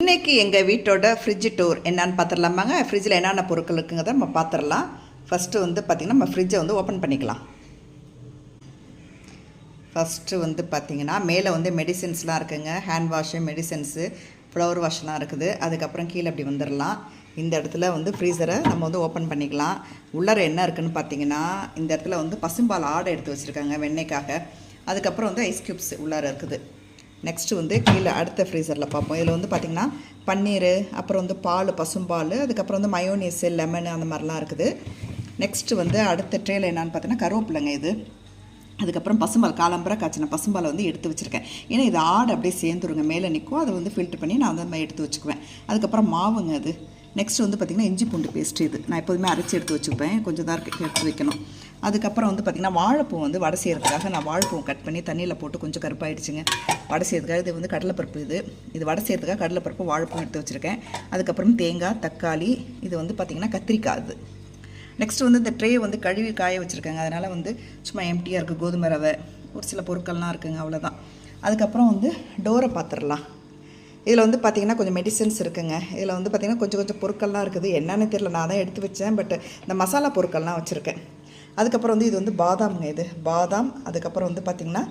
இன்றைக்கி எங்கள் வீட்டோட ஃப்ரிட்ஜ் டூர் என்னென்னு பார்த்துடலாமாங்க. ஃப்ரிட்ஜில் என்னென்ன பொருட்கள் இருக்குங்கிறத நம்ம பார்த்துடலாம். ஃபஸ்ட்டு வந்து பார்த்திங்கன்னா நம்ம ஃப்ரிட்ஜை வந்து ஓப்பன் பண்ணிக்கலாம். ஃபஸ்ட்டு வந்து பார்த்திங்கன்னா மேலே வந்து மெடிசின்ஸ்லாம் இருக்குங்க. ஹேண்ட் வாஷு, மெடிசன்ஸு, ஃப்ளவர் வாஷ்லாம் இருக்குது. அதுக்கப்புறம் கீழே அப்படி வந்துடலாம். இந்த இடத்துல வந்து ஃப்ரீசரை நம்ம வந்து ஓப்பன் பண்ணிக்கலாம். உள்ளார என்ன இருக்குதுன்னு பார்த்திங்கன்னா இந்த இடத்துல வந்து பசும்பால் ஆடை எடுத்து வச்சுருக்காங்க வெண்ணெய்க்காக. அதுக்கப்புறம் வந்து ஐஸ் க்யூப்ஸ் உள்ளார இருக்குது. நெக்ஸ்ட்டு வந்து கீழே அடுத்த ஃப்ரீசரில் பார்ப்போம். இதில் வந்து பார்த்திங்கன்னா பன்னீர், அப்புறம் வந்து பால், பசும்பால், அதுக்கப்புறம் வந்து மயோனீஸு, லெமனு அந்த மாதிரிலாம் இருக்குது. நெக்ஸ்ட்டு வந்து அடுத்த ட்ரேயில் என்னான்னு பார்த்தீங்கன்னா கருவேப்பிலைங்க இது. அதுக்கப்புறம் பசும்பால் காலம்பரை காய்ச்சின பசும்பாலை வந்து எடுத்து வச்சுருக்கேன். ஏன்னா இது ஆடு அப்படியே சேர்ந்துருங்க, மேலே நிற்கும். அதை வந்து ஃபில்ட்ரு பண்ணி நான் வந்து எடுத்து வச்சுக்குவேன். அதுக்கப்புறம் மாவுங்க அது. நெக்ஸ்ட் வந்து பார்த்திங்கன்னா இஞ்சி பூண்டு பேஸ்ட்டு இது நான் எப்போதுமே அரைச்சி எடுத்து வச்சுப்பேன். கொஞ்சம் தான் எடுத்து வைக்கணும். அதுக்கப்புறம் வந்து பார்த்திங்கன்னா வாழைப்பூ வந்து வடை செய்கிறதுக்காக நான் வாழைப்பூ கட் பண்ணி தண்ணியில் போட்டு கொஞ்சம் கருப்பாயிடுச்சுங்க. வடை செய்கிறதுக்காக இது வந்து கடலைப்பருப்பு இது வடை செய்கிறதுக்காக கடலைப்பருப்பு வாழைப்பூ எடுத்து வச்சுருக்கேன். அதுக்கப்புறம் தேங்காய், தக்காளி, இது வந்து பார்த்திங்கன்னா கத்திரிக்காய் அது. நெக்ஸ்ட் வந்து இந்த ட்ரே வந்து கழுவி காய வச்சுருக்காங்க. அதனால் வந்து சும்மா எம்டியாக இருக்குது. கோதுமை ரவை, ஒரு சில பொருட்கள்லாம் இருக்குங்க, அவ்வளோதான். அதுக்கப்புறம் வந்து டோரை பார்த்துடலாம். இதில் வந்து பார்த்திங்கன்னா கொஞ்சம் மெடிசன்ஸ் இருக்குங்க. இதில் வந்து பார்த்திங்கன்னா கொஞ்சம் பொருட்கள்லாம் இருக்குது. என்னென்னு தெரியல, நான் தான் எடுத்து வச்சேன். பட் இந்த மசாலா பொருட்கள்லாம் வச்சுருக்கேன். அதுக்கப்புறம் வந்து இது வந்து பாதாம்ங்க, இது பாதாம். அதுக்கப்புறம் வந்து பார்த்திங்கன்னா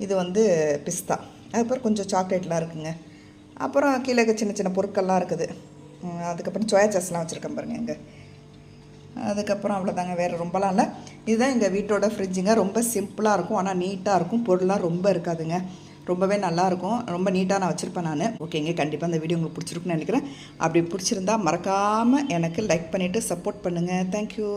இது வந்து பிஸ்தா. அதுக்கப்புறம் கொஞ்சம் சாக்லேட்லாம் இருக்குங்க. அப்புறம் கீழே சின்ன பொருட்கள்லாம் இருக்குது. அதுக்கப்புறம் சோயா சாஸ்லாம் வச்சுருக்கேன் பாருங்கள் இங்கே. அதுக்கப்புறம் அவ்வளோதாங்க, வேறு ரொம்பலாம் இல்லை. இதுதான் எங்கள் வீட்டோட ஃப்ரிட்ஜுங்க. ரொம்ப சிம்பிளாக இருக்கும், ஆனால் நீட்டாக இருக்கும். பொருள்லாம் ரொம்ப இருக்காதுங்க. ரொம்பவே நல்லாயிருக்கும். ரொம்ப நீட்டாக நான் வச்சுருப்பேன் நான். ஓகேங்க, கண்டிப்பாக இந்த வீடியோ உங்களுக்கு பிடிச்சிருக்குன்னு நினைக்கிறேன். அப்படி பிடிச்சிருந்தா மறக்காமல் எனக்கு லைக் பண்ணிவிட்டு சப்போர்ட் பண்ணுங்கள். தேங்க்யூ.